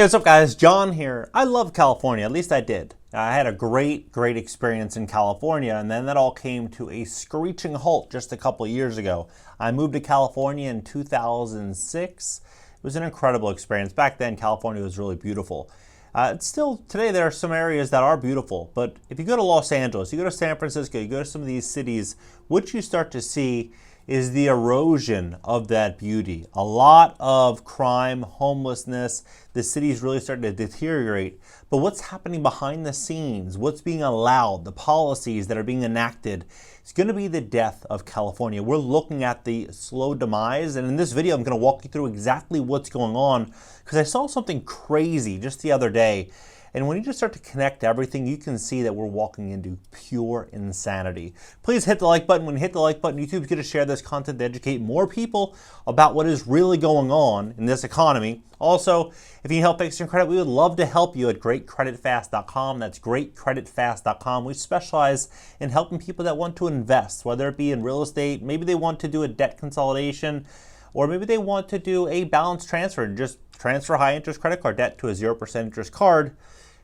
Hey, what's up guys? John here. I love California, at least I did. I had a great experience in California, and then that all came to a screeching halt just a couple of years ago. I moved to California in 2006. It was an incredible experience. Back then, California was really beautiful. Today there are some areas that are beautiful, but if you go to Los Angeles, you go to San Francisco, you go to some of these cities, what you start to see is the erosion of that beauty. A lot of crime, homelessness, the city's really starting to deteriorate. But what's happening behind the scenes, what's being allowed, the policies that are being enacted, it's going to be the death of California. We're looking at the slow demise, and in this video I'm going to walk you through exactly what's going on, because I saw something crazy just the other day. And when you just start to connect everything, you can see that we're walking into pure insanity. Please hit the like button. When you hit the like button, YouTube's going to share this content to educate more people about what is really going on in this economy. Also, if you need help fixing credit, we would love to help you at GreatCreditFast.com. That's GreatCreditFast.com. We specialize in helping people that want to invest, whether it be in real estate, maybe they want to do a debt consolidation, or maybe they want to do a balance transfer and just transfer high interest credit card debt to a 0% interest card,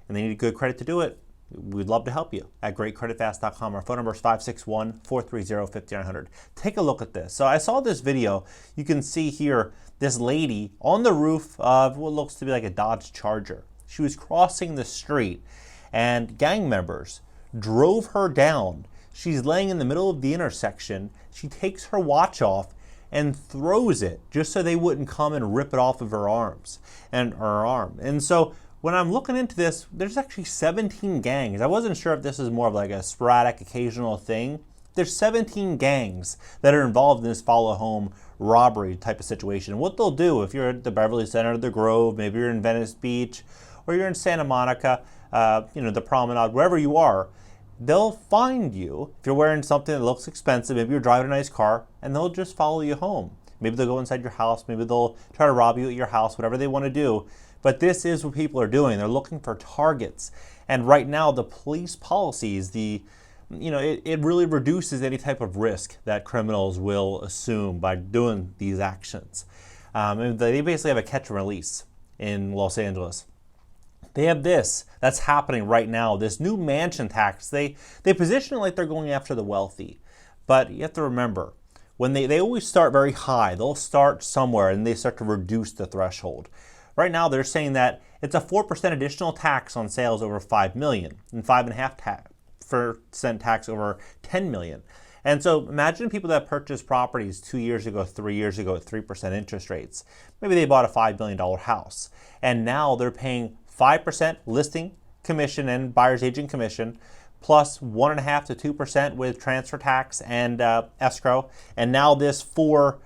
and they need good credit to do it. We'd love to help you at GreatCreditFast.com. Our phone number is 561-430-5900. Take a look at this. So I saw this video. You can see here this lady on the roof of what looks to be like a Dodge Charger. She was crossing the street and gang members drove her down. She's laying in the middle of the intersection. She takes her watch off and throws it just so they wouldn't come and rip it off of her arms and her arm. And so when I'm looking into this, there's actually 17 gangs. I wasn't sure if this is more of like a sporadic, occasional thing. There's 17 gangs that are involved in this follow home robbery type of situation. And what they'll do, if you're at the Beverly Center, the Grove, maybe you're in Venice Beach, or you're in Santa Monica, the Promenade, wherever you are, they'll find you if you're wearing something that looks expensive, maybe you're driving a nice car, and they'll just follow you home. Maybe they'll go inside your house, maybe they'll try to rob you at your house, whatever they want to do. But this is what people are doing. They're looking for targets. And right now, the police policies, it really reduces any type of risk that criminals will assume by doing these actions. And they basically have a catch and release in Los Angeles. They have this that's happening right now, this new mansion tax. They position it like they're going after the wealthy. But you have to remember, when they always start very high. They'll start somewhere and they start to reduce the threshold. Right now, they're saying that it's a 4% additional tax on sales over $5 million and 5.5% tax over $10 million. And so imagine people that purchased properties 2 years ago, 3 years ago at 3% interest rates. Maybe they bought a $5 million house, and now they're paying 5% listing commission and buyer's agent commission, plus 1.5% to 2% with transfer tax and escrow. And now this 4%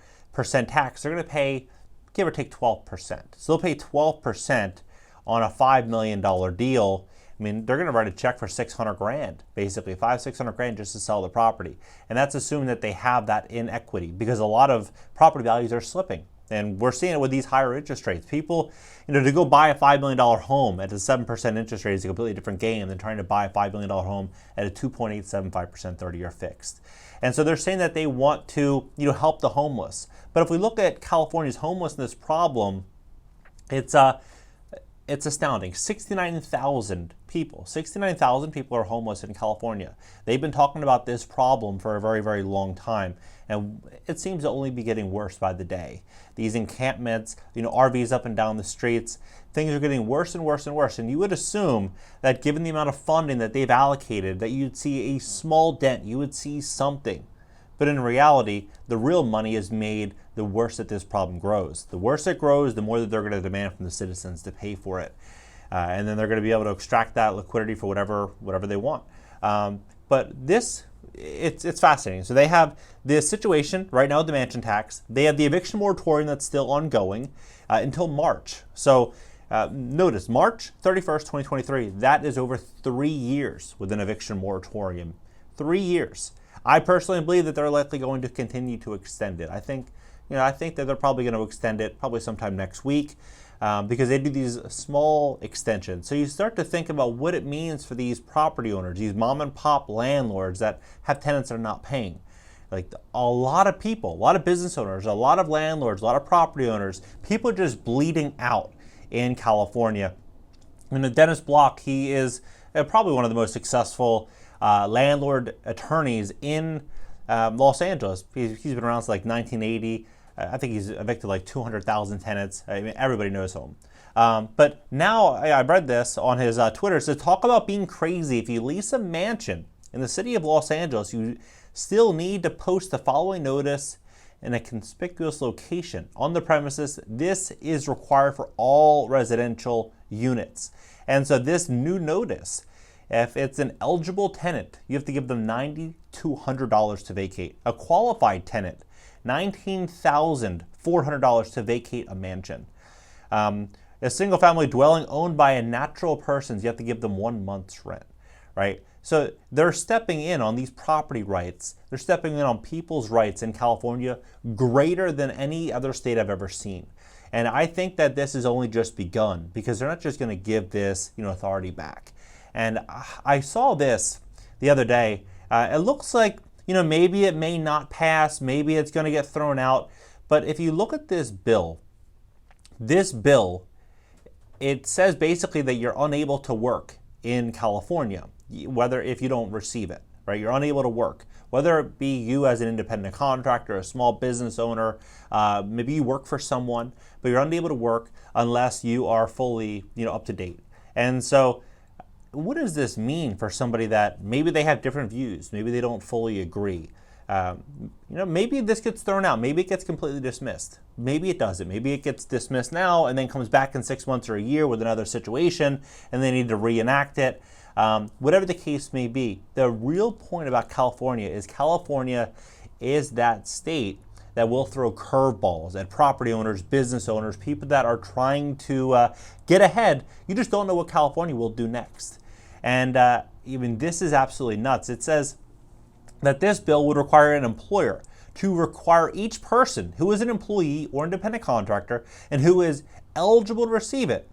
tax, they're going to pay give or take 12%. So they'll pay 12% on a $5 million deal. I mean, they're going to write a check for $600,000, basically $500,000-600,000 just to sell the property. And that's assuming that they have that in equity, because a lot of property values are slipping. And we're seeing it with these higher interest rates. People, to go buy a $5 million home at a 7% interest rate is a completely different game than trying to buy a $5 million home at a 2.875% 30-year fixed. And so they're saying that they want to, help the homeless. But if we look at California's homelessness problem, it's astounding. 69,000 people are homeless in California. They've been talking about this problem for a very, very long time, and it seems to only be getting worse by the day. These encampments, RVs up and down the streets, things are getting worse and worse and worse. And you would assume that given the amount of funding that they've allocated, that you'd see a small dent, you would see something. But in reality, the real money is made the worse that this problem grows. The worse it grows, the more that they're going to demand from the citizens to pay for it. And then they're going to be able to extract that liquidity for whatever they want. But this, it's fascinating. So they have this situation right now with the mansion tax. They have the eviction moratorium that's still ongoing until March. So notice, March 31st, 2023, that is over 3 years with an eviction moratorium. 3 years. I personally believe that they're likely going to continue to extend it. I think that they're probably going to extend it probably sometime next week because they do these small extensions. So you start to think about what it means for these property owners, these mom and pop landlords that have tenants that are not paying. Like a lot of people, a lot of business owners, a lot of landlords, a lot of property owners, people are just bleeding out in California. And Dennis Block, he is probably one of the most successful landlord attorneys in Los Angeles. He's been around since like 1980. I think he's evicted like 200,000 tenants. I mean, everybody knows him. But now I read this on his Twitter. It says, talk about being crazy. If you lease a mansion in the city of Los Angeles, you still need to post the following notice in a conspicuous location on the premises. This is required for all residential units. And so this new notice, if it's an eligible tenant, you have to give them $9,200 to vacate. A qualified tenant, $19,400 to vacate a mansion. A single family dwelling owned by a natural person, you have to give them 1 month's rent, right? So they're stepping in on these property rights. They're stepping in on people's rights in California greater than any other state I've ever seen. And I think that this has only just begun, because they're not just going to give this, authority back. And I saw this the other day. It looks like, maybe it may not pass, maybe it's going to get thrown out. But if you look at this bill, it says basically that you're unable to work in California, whether if you don't receive it, right? You're unable to work, whether it be you as an independent contractor, a small business owner, maybe you work for someone, but you're unable to work unless you are fully, up to date. And so what does this mean for somebody that maybe they have different views, maybe they don't fully agree? Maybe this gets thrown out, maybe it gets completely dismissed. Maybe it doesn't. Maybe it gets dismissed now and then comes back in 6 months or a year with another situation and they need to reenact it. Whatever the case may be, the real point about California is that state that will throw curveballs at property owners, business owners, people that are trying to get ahead. You just don't know what California will do next. And even this is absolutely nuts. It says that this bill would require an employer to require each person who is an employee or independent contractor and who is eligible to receive it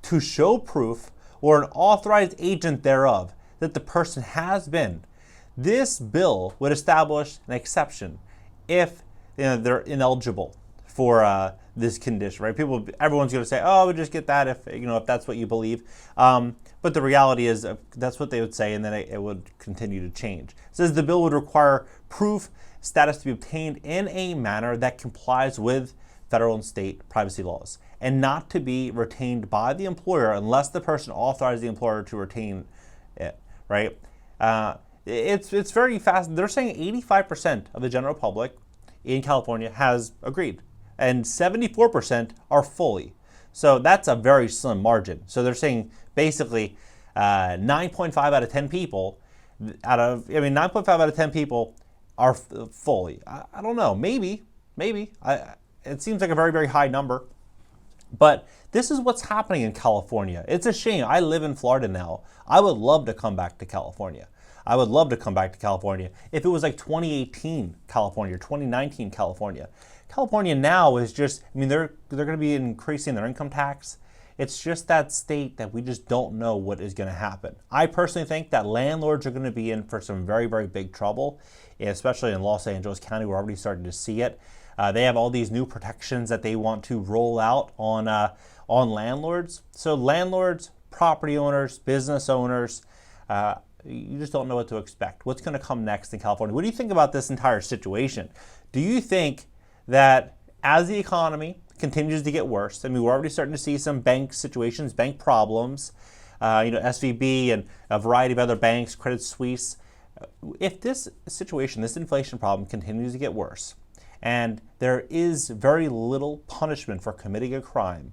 to show proof or an authorized agent thereof that the person has been. This bill would establish an exception if they're ineligible for this condition, right? Everyone's going to say, "Oh, we'll just get that if that's what you believe." But the reality is that's what they would say, and then it would continue to change. It says the bill would require proof status to be obtained in a manner that complies with federal and state privacy laws, and not to be retained by the employer unless the person authorized the employer to retain it, right? It's very fast. They're saying 85% of the general public in California has agreed, and 74% are fully. So that's a very slim margin. So they're saying basically 9.5 out of 10 people, 9.5 out of 10 people are fully. I don't know, maybe. It seems like a very, very high number. But this is what's happening in California. It's a shame. I live in Florida now. I would love to come back to California. If it was like 2018 California, 2019 California. California now is just, they're going to be increasing their income tax. It's just that state that we just don't know what is going to happen. I personally think that landlords are going to be in for some very, very big trouble, especially in Los Angeles County. We're already starting to see it. They have all these new protections that they want to roll out on landlords. So landlords, property owners, business owners, you just don't know what to expect. What's going to come next in California? What do you think about this entire situation? Do you think that as the economy continues to get worse, we're already starting to see some bank situations, bank problems, SVB and a variety of other banks, Credit Suisse. If this situation, this inflation problem continues to get worse, and there is very little punishment for committing a crime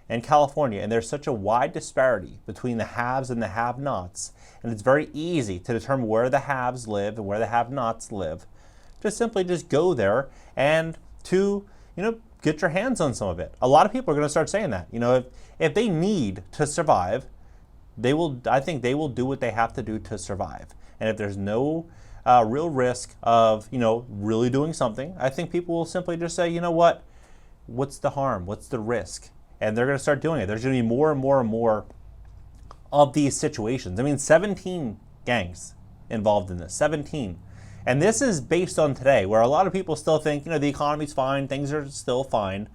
in California, and there's such a wide disparity between the haves and the have-nots, and it's very easy to determine where the haves live and where the have-nots live, simply go there and to, get your hands on some of it. A lot of people are going to start saying that. If they need to survive, I think they will do what they have to do to survive. And if there's no real risk of, really doing something, I think people will simply just say, what's the harm? What's the risk? And they're going to start doing it. There's going to be more and more and more of these situations. 17 gangs involved in this, 17. And this is based on today, where a lot of people still think, the economy's fine, things are still fine.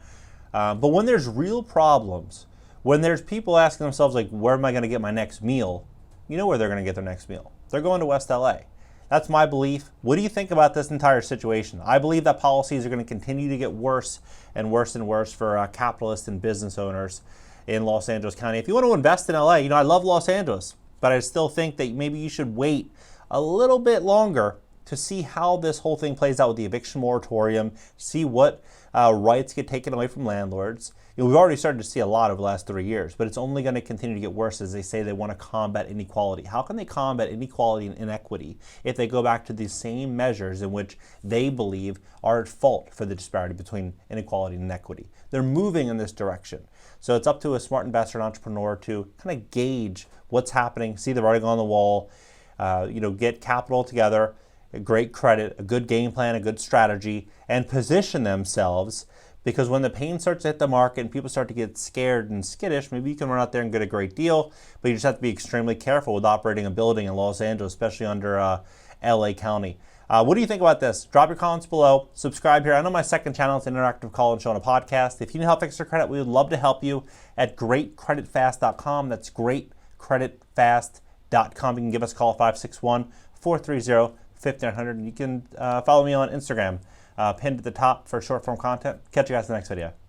But when there's real problems When there's people asking themselves, like, where am I going to get my next meal? You know where they're going to get their next meal. They're going to West LA. That's my belief. What do you think about this entire situation? I believe that policies are going to continue to get worse and worse and worse for capitalists and business owners in Los Angeles County. If you want to invest in LA, I love Los Angeles, but I still think that maybe you should wait a little bit longer to see how this whole thing plays out with the eviction moratorium, see what rights get taken away from landlords. We've already started to see a lot over the last 3 years, but it's only going to continue to get worse as they say they want to combat inequality. How can they combat inequality and inequity if they go back to these same measures in which they believe are at fault for the disparity between inequality and inequity? They're moving in this direction. So it's up to a smart investor and entrepreneur to kind of gauge what's happening, see the writing on the wall, get capital together, a great credit, a good game plan, a good strategy, and position themselves, because when the pain starts to hit the market and people start to get scared and skittish, maybe you can run out there and get a great deal, but you just have to be extremely careful with operating a building in Los Angeles, especially under LA County. What do you think about this? Drop your comments below. Subscribe here. I know my second channel is an interactive call and show and a podcast. If you need help fix your credit, we would love to help you at GreatCreditFast.com. That's GreatCreditFast.com. You can give us a call at 561-430-5900. And you can follow me on Instagram, pinned at the top for short form content. Catch you guys in the next video.